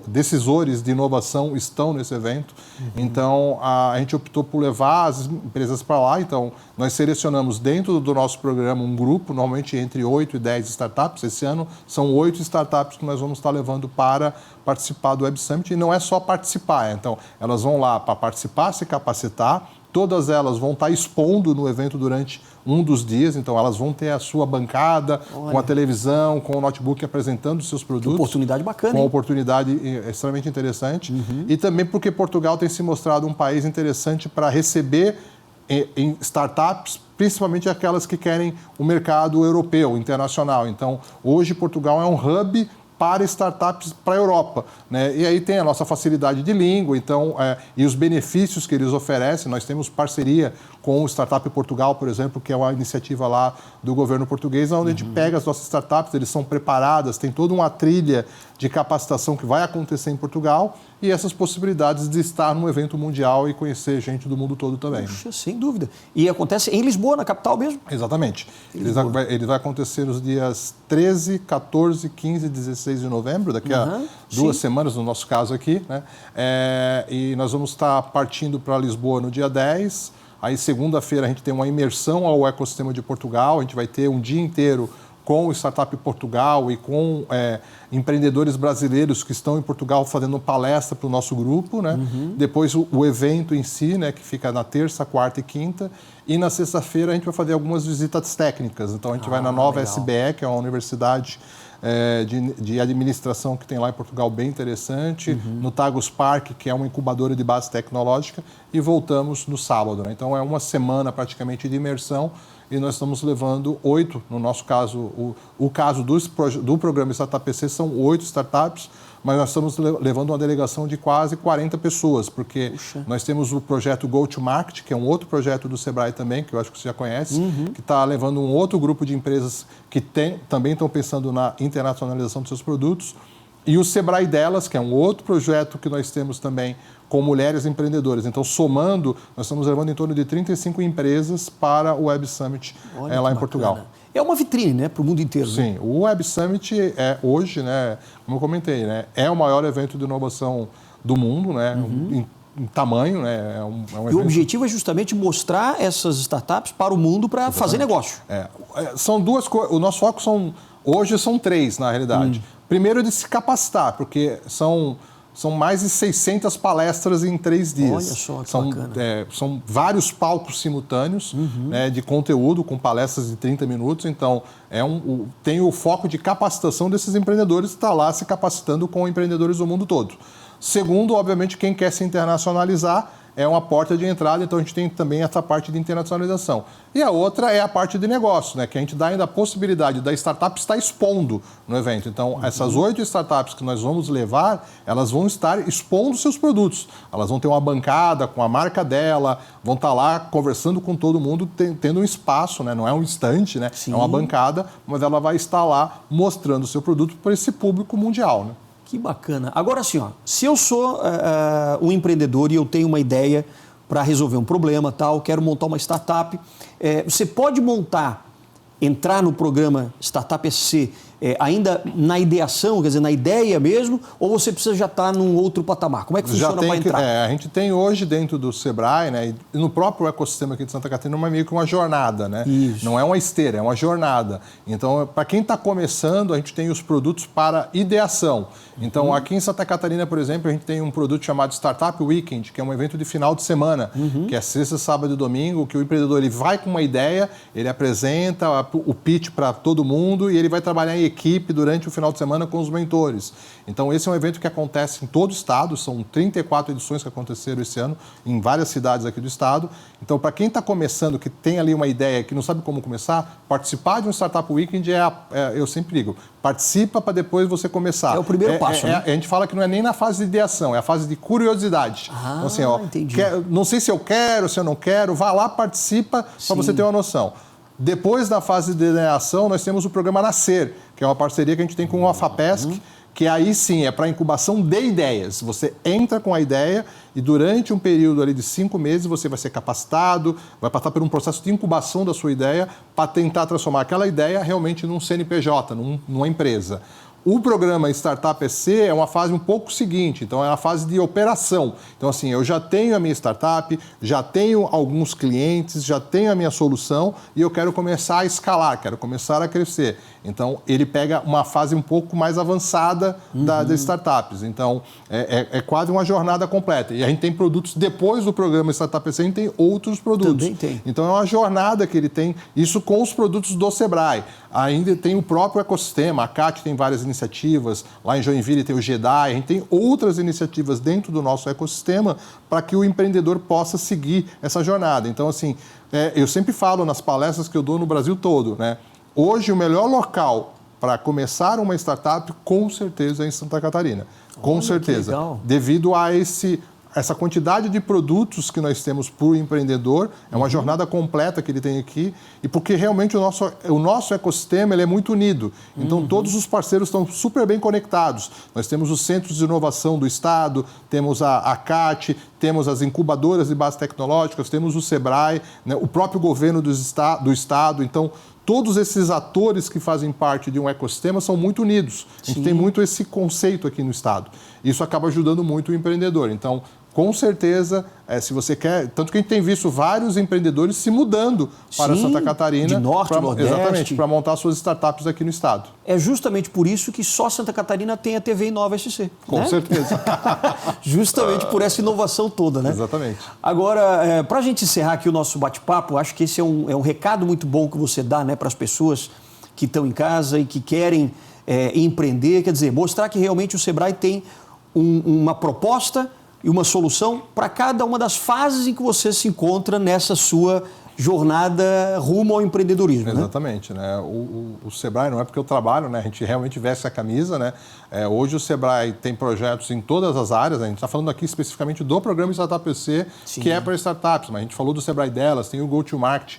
decisores de inovação estão nesse evento. Então, a gente optou por levar as empresas para lá. Então, nós selecionamos dentro do nosso programa um grupo, normalmente entre 8 e 10 startups. Esse ano, são 8 startups que nós vamos estar levando para participar do Web Summit. E não é só participar. Então, elas vão lá para participar, se capacitar. Todas elas vão estar expondo no evento durante um dos dias, então elas vão ter a sua bancada, com a televisão, com o notebook apresentando os seus produtos. Que oportunidade bacana, uma oportunidade extremamente interessante. E também porque Portugal tem se mostrado um país interessante para receber em startups, principalmente aquelas que querem o mercado europeu, internacional. Então, hoje Portugal é um hub para startups para a Europa, né? E aí tem a nossa facilidade de língua, então, e os benefícios que eles oferecem. Nós temos parceria com o Startup Portugal, por exemplo, que é uma iniciativa lá do governo português, onde a gente pega as nossas startups, eles são preparadas, tem toda uma trilha de capacitação que vai acontecer em Portugal, e essas possibilidades de estar num evento mundial e conhecer gente do mundo todo também. Puxa, sem dúvida. E acontece em Lisboa, na capital mesmo? Exatamente. Ele vai acontecer nos dias 13, 14, 15 e 16 de novembro, daqui a 2 semanas, no nosso caso aqui, né? E nós vamos estar partindo para Lisboa no dia 10. Aí, segunda-feira, a gente tem uma imersão ao ecossistema de Portugal. A gente vai ter um dia inteiro com o Startup Portugal e com empreendedores brasileiros que estão em Portugal fazendo palestra para o nosso grupo, né? Depois o evento em si, né, que fica na terça, quarta e quinta. E na sexta-feira a gente vai fazer algumas visitas técnicas. Então a gente vai na nova legal. SBE, que é uma universidade de administração que tem lá em Portugal, bem interessante, no Tagus Park, que é uma incubadora de base tecnológica, e voltamos no sábado, né? Então é uma semana praticamente de imersão. E nós estamos levando 8, no nosso caso, o caso do programa Startup PC são 8 startups, mas nós estamos levando uma delegação de quase 40 pessoas, porque nós temos o projeto Go to Market, que é um outro projeto do Sebrae também, que eu acho que você já conhece, que está levando um outro grupo de empresas que também estão pensando na internacionalização dos seus produtos, e o Sebrae Delas, que é um outro projeto que nós temos também com mulheres empreendedoras. Então, somando, nós estamos levando em torno de 35 empresas para o Web Summit lá em Portugal. É uma vitrine, né, para o mundo inteiro. Sim, né? O Web Summit hoje, né, como eu comentei, né, é o maior evento de inovação do mundo, né, em tamanho, né, é um evento... E o objetivo é justamente mostrar essas startups para o mundo para fazer negócio. São duas coisas. O nosso foco hoje são 3, na realidade. Primeiro, de se capacitar, porque são mais de 600 palestras em 3 dias. Olha só, que bacana. São vários palcos simultâneos, né, de conteúdo, com palestras de 30 minutos. Então, tem o foco de capacitação desses empreendedores que está lá se capacitando com empreendedores do mundo todo. Segundo, obviamente, quem quer se internacionalizar é uma porta de entrada, então a gente tem também essa parte de internacionalização. E a outra é a parte de negócio, né, que a gente dá ainda a possibilidade da startup estar expondo no evento. Então, essas 8 startups que nós vamos levar, elas vão estar expondo seus produtos. Elas vão ter uma bancada com a marca dela, vão estar lá conversando com todo mundo, tendo um espaço, né, não é um estande, né, é uma bancada, mas ela vai estar lá mostrando o seu produto para esse público mundial, né? Que bacana. Agora, assim, ó, se eu sou um empreendedor e eu tenho uma ideia para resolver um problema, tal, quero montar uma startup, você pode entrar no programa Startup SC ainda na ideação, quer dizer, na ideia mesmo, ou você precisa já estar num outro patamar? Como é que funciona para entrar? A gente tem hoje dentro do Sebrae, né, e no próprio ecossistema aqui de Santa Catarina, meio que uma jornada, né? Isso. Não é uma esteira, é uma jornada. Então, para quem está começando, a gente tem os produtos para ideação. Então, aqui em Santa Catarina, por exemplo, a gente tem um produto chamado Startup Weekend, que é um evento de final de semana, que é sexta, sábado e domingo, que o empreendedor ele vai com uma ideia, ele apresenta o pitch para todo mundo e ele vai trabalhar em equipe durante o final de semana com os mentores. Então, esse é um evento que acontece em todo o estado, são 34 edições que aconteceram esse ano, em várias cidades aqui do estado. Então, para quem está começando, que tem ali uma ideia, que não sabe como começar, participar de um Startup Weekend eu sempre digo, participa para depois você começar. É o primeiro passo, né? A gente fala que não é nem na fase de ideação, é a fase de curiosidade. Então, assim, entendi. Não sei se eu quero, se eu não quero, vá lá, participa para você ter uma noção. Depois da fase de ideação, nós temos o programa Nascer, que é uma parceria que a gente tem com o AFAPESC, que aí sim é para incubação de ideias. Você entra com a ideia e durante um período ali de 5 meses você vai ser capacitado, vai passar por um processo de incubação da sua ideia para tentar transformar aquela ideia realmente num CNPJ, numa empresa. O programa Startup SC é uma fase um pouco seguinte, então é a fase de operação. Então, assim, eu já tenho a minha startup, já tenho alguns clientes, já tenho a minha solução e eu quero começar a escalar, quero começar a crescer. Então, ele pega uma fase um pouco mais avançada das startups. Então, é quase uma jornada completa. E a gente tem produtos, depois do programa Startup SC, a gente tem outros produtos. Também tem. Então, é uma jornada que ele tem, isso com os produtos do Sebrae. Ainda tem o próprio ecossistema, a CAT tem várias iniciativas, lá em Joinville tem o GEDAI, a gente tem outras iniciativas dentro do nosso ecossistema para que o empreendedor possa seguir essa jornada. Então, assim, eu sempre falo nas palestras que eu dou no Brasil todo, né? Hoje, o melhor local para começar uma startup, com certeza, é em Santa Catarina. Com certeza. Devido a essa quantidade de produtos que nós temos para o empreendedor, é uma jornada completa que ele tem aqui, e porque realmente o nosso ecossistema ele é muito unido. Então, todos os parceiros estão super bem conectados. Nós temos os centros de inovação do Estado, temos a CAT, temos as incubadoras de base tecnológicas, temos o SEBRAE, né, o próprio governo do Estado. Então, todos esses atores que fazem parte de um ecossistema são muito unidos. A gente tem muito esse conceito aqui no Estado. Isso acaba ajudando muito o empreendedor. Então, com certeza, se você quer... Tanto que a gente tem visto vários empreendedores se mudando para Santa Catarina. De norte, nordeste. Exatamente, para montar suas startups aqui no Estado. É justamente por isso que só Santa Catarina tem a TV Inova SC. Com certeza. Justamente por essa inovação toda, né? Exatamente. Agora, para a gente encerrar aqui o nosso bate-papo, acho que esse é um recado muito bom que você dá, né, para as pessoas que estão em casa e que querem empreender. Quer dizer, mostrar que realmente o Sebrae tem uma proposta e uma solução para cada uma das fases em que você se encontra nessa sua jornada rumo ao empreendedorismo. Exatamente, né? O Sebrae, não é porque eu trabalho, né? A gente realmente veste a camisa, né? Hoje o Sebrae tem projetos em todas as áreas, né? A gente está falando aqui especificamente do programa Startup SC, que é para startups, mas a gente falou do Sebrae delas, tem o Go-to-Market,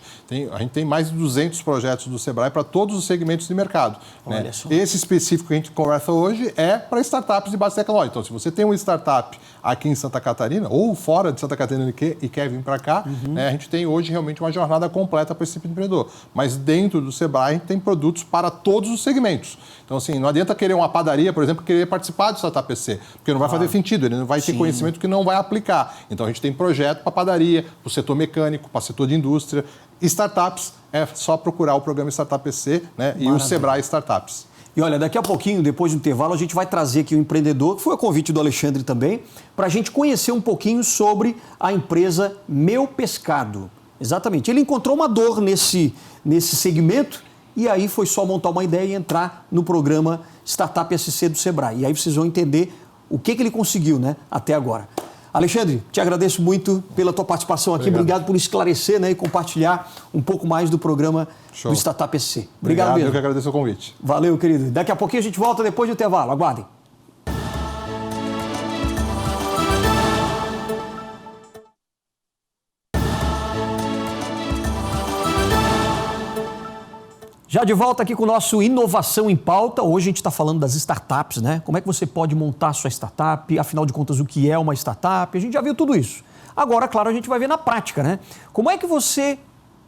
a gente tem mais de 200 projetos do Sebrae para todos os segmentos de mercado. Né? Esse específico que a gente conversa hoje é para startups de base tecnológica. Então, se você tem uma startup aqui em Santa Catarina ou fora de Santa Catarina e quer vir para cá, né? A gente tem hoje realmente uma jornada completa para esse tipo de empreendedor. Mas dentro do Sebrae, a gente tem produtos para todos os segmentos. Então, assim, não adianta querer uma padaria, por exemplo, querer participar do Startup SC, porque não vai fazer sentido, ele não vai ter conhecimento que não vai aplicar. Então, a gente tem projeto para padaria, para o setor mecânico, para o setor de indústria. Startups, é só procurar o programa Startup SC, né? E o Sebrae Startups. E olha, daqui a pouquinho, depois do intervalo, a gente vai trazer aqui o empreendedor, que foi a convite do Alexandre também, para a gente conhecer um pouquinho sobre a empresa Meu Pescado. Exatamente. Ele encontrou uma dor nesse segmento e aí foi só montar uma ideia e entrar no programa Startup SC do Sebrae. E aí vocês vão entender o que ele conseguiu, né, até agora. Alexandre, te agradeço muito pela tua participação aqui. Obrigado por esclarecer, né, e compartilhar um pouco mais do programa do Startup SC. Obrigado mesmo. Eu que agradeço o convite. Valeu, querido. Daqui a pouquinho a gente volta depois do intervalo. Aguardem. Já de volta aqui com o nosso Inovação em Pauta. Hoje a gente está falando das startups, né? Como é que você pode montar a sua startup, afinal de contas, o que é uma startup? A gente já viu tudo isso. Agora, claro, a gente vai ver na prática, né? Como é que você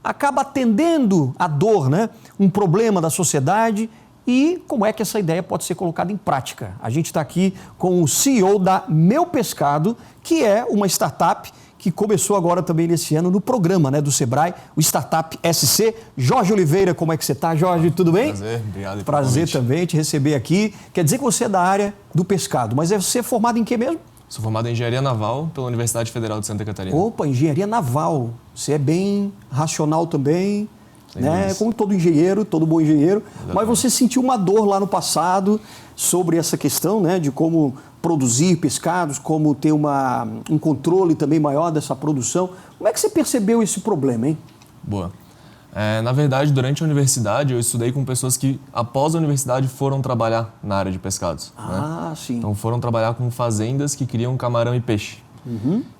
acaba atendendo a dor, né? Um problema da sociedade e como é que essa ideia pode ser colocada em prática. A gente está aqui com o CEO da Meu Pescado, que é uma startup que começou agora também nesse ano no programa, né, do Sebrae, o Startup SC. Jorge Oliveira, como é que você está, Jorge? Tudo bem? Prazer, obrigado. Prazer também te receber aqui. Quer dizer que você é da área do pescado, mas você é formado em quê mesmo? Sou formado em Engenharia Naval pela Universidade Federal de Santa Catarina. Opa, Engenharia Naval. Você é bem racional também, né? Como todo engenheiro, todo bom engenheiro. Exatamente. Mas você sentiu uma dor lá no passado sobre essa questão, né, de como produzir pescados, como ter um controle também maior dessa produção. Como é que você percebeu esse problema, hein? Boa. Na verdade, durante a universidade, eu estudei com pessoas que, após a universidade, foram trabalhar na área de pescados. Ah, né? Sim. Então, foram trabalhar com fazendas que criam camarão e peixe.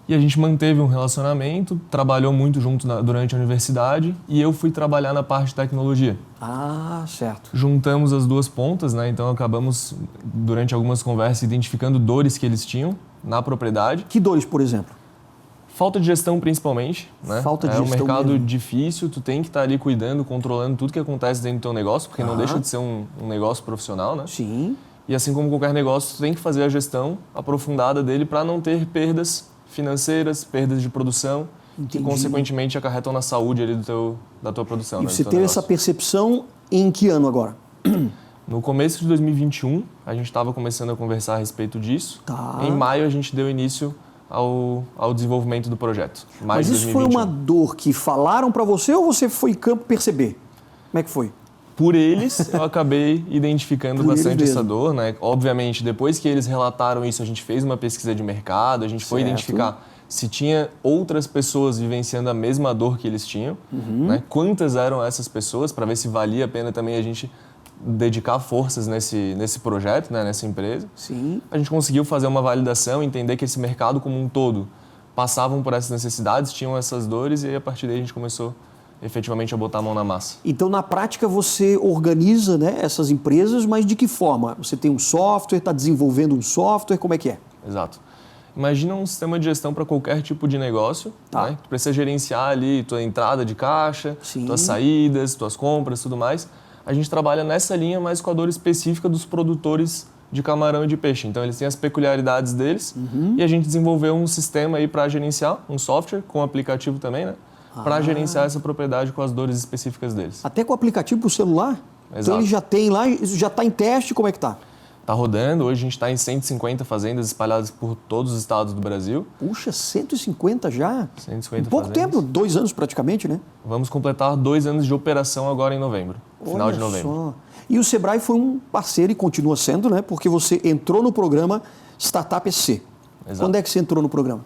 E a gente manteve um relacionamento, trabalhou muito junto durante a universidade e eu fui trabalhar na parte de tecnologia. Ah, certo. Juntamos as duas pontas, né? Então acabamos, durante algumas conversas, identificando dores que eles tinham na propriedade. Que dores, por exemplo? Falta de gestão, principalmente, né? Falta de gestão. É um mercado mesmo. difícil, tu tem que estar ali cuidando, controlando tudo que acontece dentro do teu negócio, porque não deixa de ser um negócio profissional, né? Sim. E assim como qualquer negócio, tu tem que fazer a gestão aprofundada dele para não ter perdas financeiras, perdas de produção, que consequentemente acarretam na saúde ali da tua produção. E né, você teve essa percepção em que ano agora? No começo de 2021, a gente estava começando a conversar a respeito disso. Tá. Em maio, a gente deu início ao desenvolvimento do projeto. Mas isso foi uma dor que falaram para você ou você foi em campo perceber? Como é que foi? Por eles, eu acabei identificando bastante essa dor, né? Obviamente, depois que eles relataram isso, a gente fez uma pesquisa de mercado, a gente foi identificar se tinha outras pessoas vivenciando a mesma dor que eles tinham, né? Quantas eram essas pessoas, para ver se valia a pena também a gente dedicar forças nesse projeto, né, nessa empresa. Sim. A gente conseguiu fazer uma validação, entender que esse mercado como um todo passavam por essas necessidades, tinham essas dores, e aí, a partir daí a gente começou efetivamente a botar a mão na massa. Então, na prática, você organiza, né, essas empresas, mas de que forma? Você tem um software, está desenvolvendo um software, como é que é? Exato. Imagina um sistema de gestão para qualquer tipo de negócio, Tá. né? Tu precisa gerenciar ali tua entrada de caixa, Sim. tuas saídas, tuas compras, tudo mais. A gente trabalha nessa linha, mas com a dor específica dos produtores de camarão e de peixe. Então, eles têm as peculiaridades deles e a gente desenvolveu um sistema aí para gerenciar, um software com aplicativo também, né? Para gerenciar essa propriedade com as dores específicas deles. Até com o aplicativo para o celular? Então, Exato. ele já tem lá, já está em teste, como é que está? Tá rodando, hoje a gente está em 150 fazendas espalhadas por todos os estados do Brasil. Puxa, 150 já? 150 Em pouco fazendas. tempo, 2 anos praticamente, né? Vamos completar 2 anos de operação agora em novembro, final de Olha novembro. só. E o Sebrae foi um parceiro e continua sendo, né? Porque você entrou no programa Startup SC. Exato. Quando é que você entrou no programa?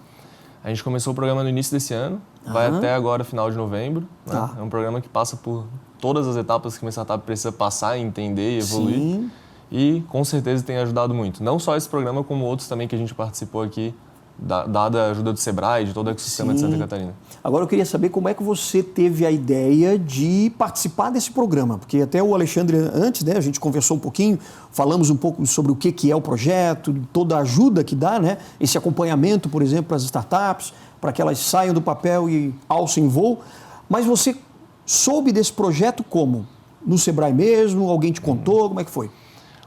A gente começou o programa no início desse ano, vai até agora, final de novembro. Né? Tá. É um programa que passa por todas as etapas que uma startup precisa passar, entender e evoluir. Sim. E com certeza tem ajudado muito. Não só esse programa, como outros também que a gente participou aqui, dada a ajuda do Sebrae, de todo o ecossistema de Santa Catarina. Agora eu queria saber como é que você teve a ideia de participar desse programa, porque até o Alexandre, antes, né, a gente conversou um pouquinho, falamos um pouco sobre o que é o projeto, toda a ajuda que dá, né, esse acompanhamento, por exemplo, para as startups, para que elas saiam do papel e alcem voo. Mas você soube desse projeto como? No Sebrae mesmo? Alguém te contou? Como é que foi?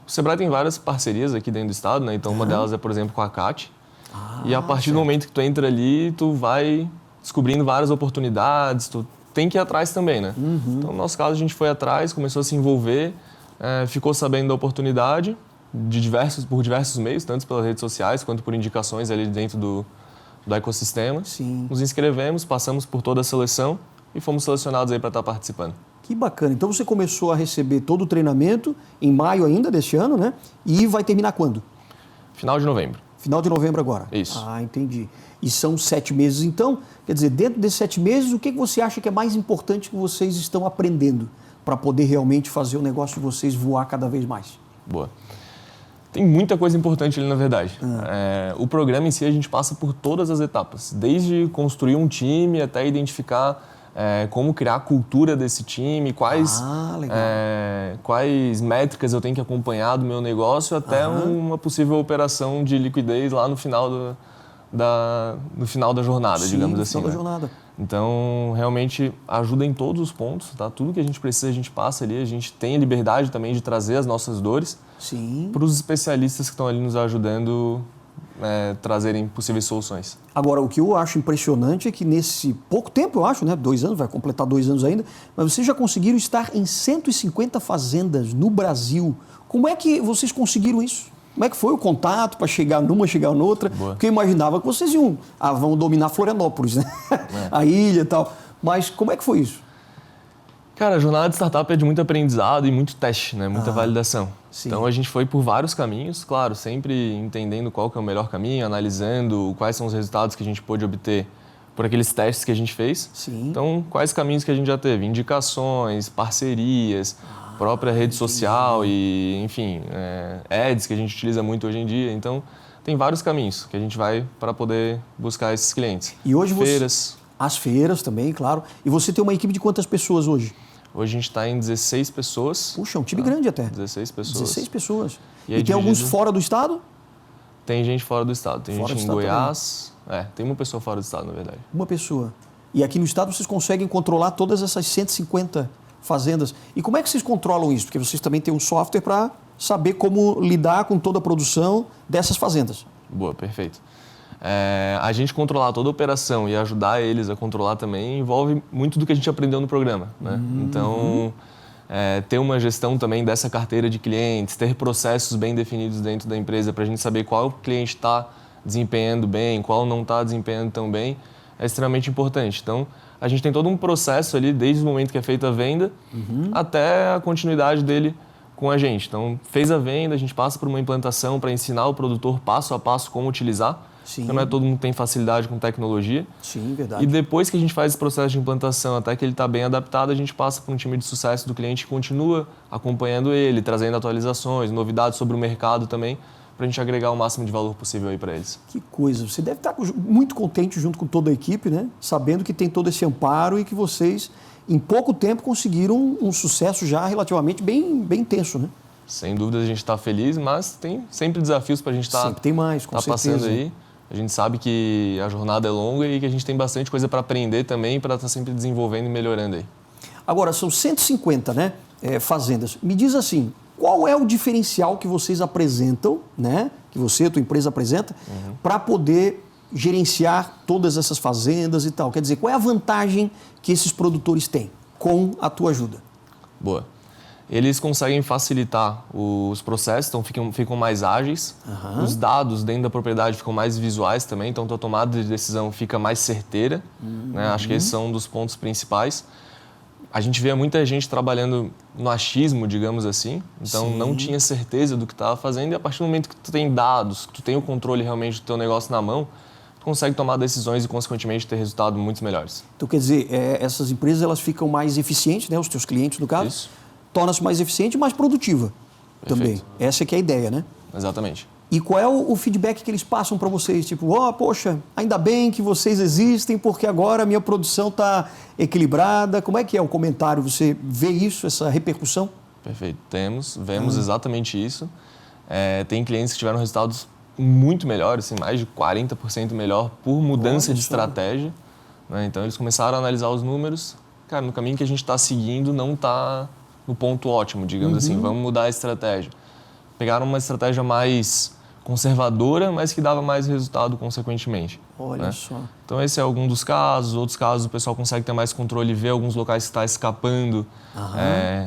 O Sebrae tem várias parcerias aqui dentro do estado, né? Então uma delas é, por exemplo, com a CAT. E a partir do momento que tu entra ali, tu vai descobrindo várias oportunidades, tu tem que ir atrás também, né? Então, no nosso caso, a gente foi atrás, começou a se envolver, ficou sabendo da oportunidade por diversos meios, tanto pelas redes sociais quanto por indicações ali dentro do ecossistema. Sim. Nos inscrevemos, passamos por toda a seleção e fomos selecionados aí para estar participando. Que bacana. Então você começou a receber todo o treinamento em maio ainda deste ano, né? E vai terminar quando? Final de novembro. Final de novembro agora. Isso. Ah, entendi. E são 7 meses, então. Quer dizer, dentro desses 7 meses, o que você acha que é mais importante que vocês estão aprendendo para poder realmente fazer o negócio de vocês voar cada vez mais? Boa. Tem muita coisa importante ali, na verdade. O programa em si, a gente passa por todas as etapas. Desde construir um time até identificar como criar a cultura desse time, quais métricas eu tenho que acompanhar do meu negócio, até uma possível operação de liquidez lá no final da jornada, Sim, digamos no assim. final da né? jornada. Então, realmente, ajuda em todos os pontos, tá? Tudo que a gente precisa, a gente passa ali. A gente tem a liberdade também de trazer as nossas dores Sim. para os especialistas que estão ali nos ajudando trazerem possíveis soluções. Agora, o que eu acho impressionante é que nesse pouco tempo, eu acho, né? 2 anos, vai completar 2 anos ainda, mas vocês já conseguiram estar em 150 fazendas no Brasil. Como é que vocês conseguiram isso? Como é que foi o contato para chegar numa, chegar noutra? Boa. Porque eu imaginava que vocês vão dominar Florianópolis, né? A ilha e tal. Mas como é que foi isso? Cara, a jornada de startup é de muito aprendizado e muito teste, né? Muita validação. sim. Então, a gente foi por vários caminhos, claro, sempre entendendo qual que é o melhor caminho, analisando quais são os resultados que a gente pôde obter por aqueles testes que a gente fez. Sim. Então, quais caminhos que a gente já teve? Indicações, parcerias, própria rede social e, enfim, ads que a gente utiliza muito hoje em dia. Então, tem vários caminhos que a gente vai para poder buscar esses clientes. E hoje Feiras. As feiras também, claro. E você tem uma equipe de quantas pessoas hoje? Hoje a gente está em 16 pessoas. Puxa, é um time grande até. 16 pessoas. 16 pessoas. E aí E tem alguns dividido- fora do estado? Tem gente fora do estado. Tem Fora gente do em estado Goiás. Tem uma pessoa fora do estado, na verdade. Uma pessoa. E aqui no estado vocês conseguem controlar todas essas 150 fazendas. E como é que vocês controlam isso? Porque vocês também têm um software para saber como lidar com toda a produção dessas fazendas. Boa, perfeito. A gente controlar toda a operação e ajudar eles a controlar também envolve muito do que a gente aprendeu no programa, né? Então, ter uma gestão também dessa carteira de clientes, ter processos bem definidos dentro da empresa para a gente saber qual cliente está desempenhando bem, qual não está desempenhando tão bem, é extremamente importante. Então, a gente tem todo um processo ali, desde o momento que é feita a venda até a continuidade dele com a gente. Então, fez a venda, a gente passa por uma implantação para ensinar o produtor passo a passo como utilizar. Sim. Porque não é todo mundo que tem facilidade com tecnologia. Sim, verdade. E depois que a gente faz esse processo de implantação, até que ele está bem adaptado, a gente passa para um time de sucesso do cliente que continua acompanhando ele, trazendo atualizações, novidades sobre o mercado também, para a gente agregar o máximo de valor possível aí para eles. Que coisa. Você deve estar muito contente junto com toda a equipe, né? Sabendo que tem todo esse amparo e que vocês, em pouco tempo, conseguiram um sucesso já relativamente bem intenso, né? Sem dúvida a gente está feliz, mas tem sempre desafios para a gente estar sempre tem mais, com certeza. Passando aí. A gente sabe que a jornada é longa e que a gente tem bastante coisa para aprender também, para estar sempre desenvolvendo e melhorando aí. Agora, são 150, né, fazendas. Me diz assim, qual é o diferencial que vocês apresentam, né, que você, a tua empresa apresenta, para poder gerenciar todas essas fazendas e tal? Quer dizer, qual é a vantagem que esses produtores têm com a tua ajuda? Boa. Eles conseguem facilitar os processos, então ficam mais ágeis. Os dados dentro da propriedade ficam mais visuais também, então a tomada de decisão fica mais certeira. Né? Acho que esses são um dos pontos principais. A gente vê muita gente trabalhando no achismo, digamos assim, então não tinha certeza do que estava fazendo, e a partir do momento que tu tem dados, que tu tem o controle realmente do teu negócio na mão, tu consegue tomar decisões e, consequentemente, ter resultados muito melhores. Então, quer dizer, essas empresas elas ficam mais eficientes, né, os teus clientes, no caso? Isso. Torna-se mais eficiente e mais produtiva. Perfeito. Também. Essa que é a ideia, né? Exatamente. E qual é o feedback que eles passam para vocês? Tipo, poxa, ainda bem que vocês existem, porque agora a minha produção está equilibrada. Como é que é o comentário? Você vê isso, essa repercussão? Perfeito. Vemos exatamente isso. Tem clientes que tiveram resultados muito melhores, assim, mais de 40% melhor por mudança de estratégia. Né? Então, eles começaram a analisar os números. Cara, no caminho que a gente está seguindo não está no ponto ótimo, digamos assim. Vamos mudar a estratégia. Pegaram uma estratégia mais conservadora, mas que dava mais resultado consequentemente. Olha só. Então esse é algum dos casos. Outros casos o pessoal consegue ter mais controle e ver alguns locais que está escapando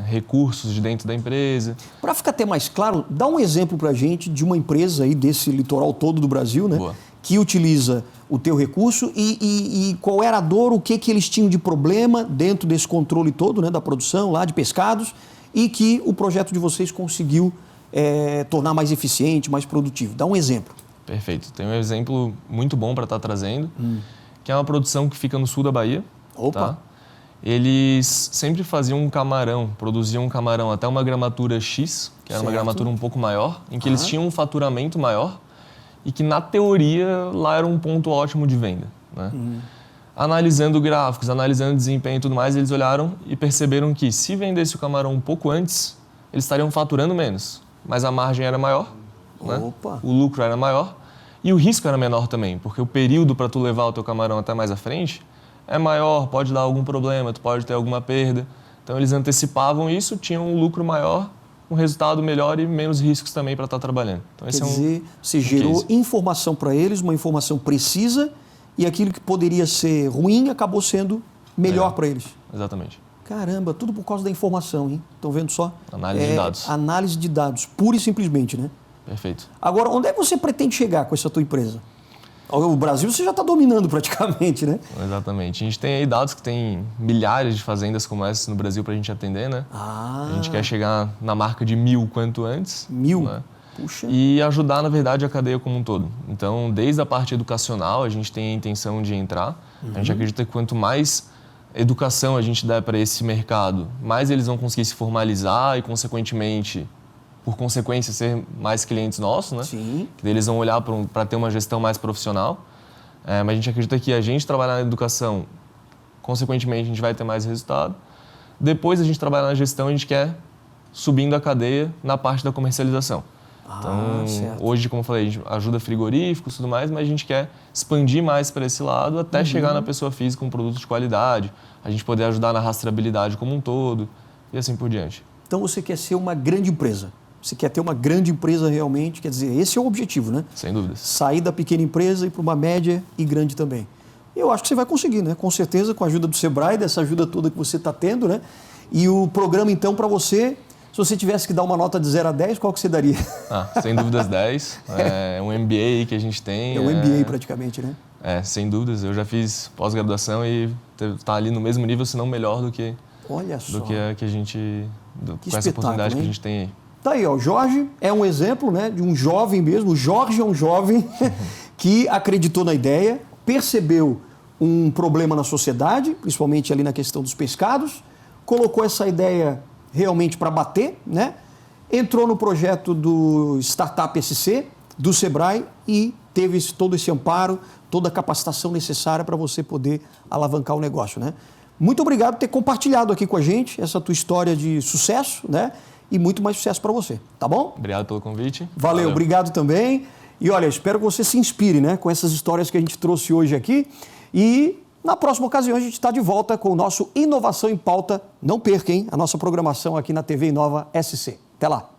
recursos de dentro da empresa. Para ficar até mais claro, dá um exemplo para a gente de uma empresa aí desse litoral todo do Brasil, né? Boa. Que utiliza o teu recurso e qual era a dor, o que eles tinham de problema dentro desse controle todo, né, da produção lá de pescados, e que o projeto de vocês conseguiu tornar mais eficiente, mais produtivo. Dá um exemplo. Perfeito. Tem um exemplo muito bom para estar trazendo, que é uma produção que fica no sul da Bahia. Opa! Tá? Eles sempre faziam produziam um camarão até uma gramatura X, que era uma gramatura um pouco maior, em que eles tinham um faturamento maior, e que, na teoria, lá era um ponto ótimo de venda. Né? Analisando gráficos, analisando desempenho e tudo mais, eles olharam e perceberam que, se vendesse o camarão um pouco antes, eles estariam faturando menos, mas a margem era maior, né? O lucro era maior e o risco era menor também, porque o período para tu levar o teu camarão até mais à frente é maior, pode dar algum problema, tu pode ter alguma perda. Então, eles antecipavam isso, tinham um lucro maior, um resultado melhor e menos riscos também para estar trabalhando. Então, Quer dizer, você gerou informação para eles, uma informação precisa, e aquilo que poderia ser ruim acabou sendo melhor para eles. Exatamente. Caramba, tudo por causa da informação, hein? Estão vendo só? Análise de dados. Análise de dados, pura e simplesmente, né? Perfeito. Agora, onde é que você pretende chegar com essa tua empresa? O Brasil você já está dominando praticamente, né? Exatamente. A gente tem aí dados que tem milhares de fazendas como essa no Brasil para a gente atender, né? A gente quer chegar na marca de 1000 quanto antes. 1000? Né? Puxa. E ajudar, na verdade, a cadeia como um todo. Então, desde a parte educacional, a gente tem a intenção de entrar. A gente acredita que quanto mais educação a gente der para esse mercado, mais eles vão conseguir se formalizar e, consequentemente, por consequência, ser mais clientes nossos, né? Sim. Que eles vão olhar para ter uma gestão mais profissional. Mas a gente acredita que a gente trabalhar na educação, consequentemente, a gente vai ter mais resultado. Depois a gente trabalhar na gestão, a gente quer subindo a cadeia na parte da comercialização. Então, certo. Hoje, como eu falei, a gente ajuda frigoríficos e tudo mais, mas a gente quer expandir mais para esse lado até chegar na pessoa física com um produto de qualidade, a gente poder ajudar na rastreabilidade como um todo e assim por diante. Então você quer ser uma grande empresa. Você quer ter uma grande empresa realmente, quer dizer, esse é o objetivo, né? Sem dúvidas. Sair da pequena empresa e para uma média e grande também. Eu acho que você vai conseguir, né? Com certeza, com a ajuda do Sebrae, dessa ajuda toda que você está tendo, né? E o programa, então, para você, se você tivesse que dar uma nota de 0 a 10, qual que você daria? Sem dúvidas 10. É um MBA que a gente tem. É um MBA praticamente, né? Sem dúvidas. Eu já fiz pós-graduação e está ali no mesmo nível, se não melhor do que, Olha só. do que a gente... com essa oportunidade que a gente tem aí. Tá aí, ó, o Jorge é um exemplo, né, de um jovem mesmo. O Jorge é um jovem que acreditou na ideia, percebeu um problema na sociedade, principalmente ali na questão dos pescados, colocou essa ideia realmente para bater, né? Entrou no projeto do Startup SC, do Sebrae, e teve todo esse amparo, toda a capacitação necessária para você poder alavancar o negócio, né? Muito obrigado por ter compartilhado aqui com a gente essa tua história de sucesso, né? E muito mais sucesso para você, tá bom? Obrigado pelo convite. Valeu, obrigado também. E olha, espero que você se inspire, né, com essas histórias que a gente trouxe hoje aqui. E na próxima ocasião a gente está de volta com o nosso Inovação em Pauta. Não perca, hein, a nossa programação aqui na TV Inova SC. Até lá.